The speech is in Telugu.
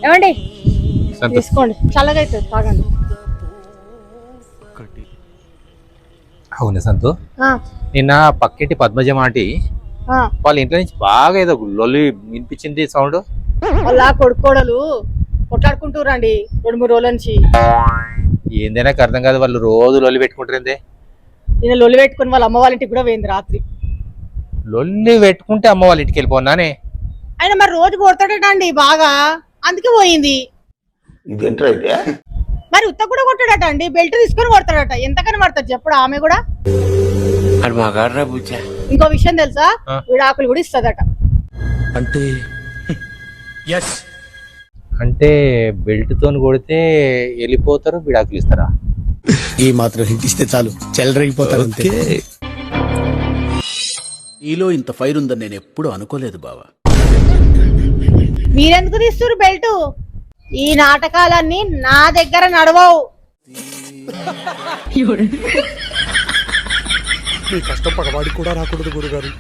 ఏమండి తీసుకోండి, చల్లగా అవుతుంది, తాగండి. అవును సంతు, ఆ, నిన్న పక్కింటి పద్మజ మాటి ఆ. వాళ్ళ ఇంట్లో నుంచి బాగా ఏదో లొల్లి వినిపించింది సౌండ్. వాళ్ళ కొడుకోడలు కొట్లాడుకుంటూ రండి 2-3 రోజుల నుంచి. ఏందైనా నాకు అర్థం కాదు, వాళ్ళు రోజు లొల్లి పెట్టుకుంటారేందే. నేను లొల్లి పెట్టుకుని వాళ్ళ అమ్మ వాళ్ళ ఇంటికి కూడా పోయింది రాత్రి. లొల్లి పెట్టుకుంటే అమ్మ వాళ్ళ ఇంటికి వెళ్ళిపోనానే. ఆయన మరి రోజు కొడతాడట అండి బాగా, అందుకే పోయింది. ఇదేంట్రా అయితే? మరి ఉత్త కూడా కొట్టాడట అండి, బెల్ట్ తీసుకొని కొడతాడట. ఎంతకని పడుతుంది చెప్పుడు ఆమె కూడా. ఇంకో విషయం తెలుసా, విడాకులు కూడా ఇస్తదట. అంటే అంటే బెల్ట్ తోని కొడితే వెళ్ళిపోతారు, విడాకులు ఇస్తారా? ఈ మాత్రం హింట్ ఇస్తే చాలు, చెలరేగిపోతారు అంతే. ఈలో ఇంత ఫైర్ ఉందని నేను ఎప్పుడు అనుకోలేదు బావా. మీరెందుకు తీస్తున్నారు బెల్ట్? ఈ నాటకాలన్నీ నా దగ్గర నడవవు. మీ కష్టం పగవాడికి కూడా రాకూడదు గురుగారు.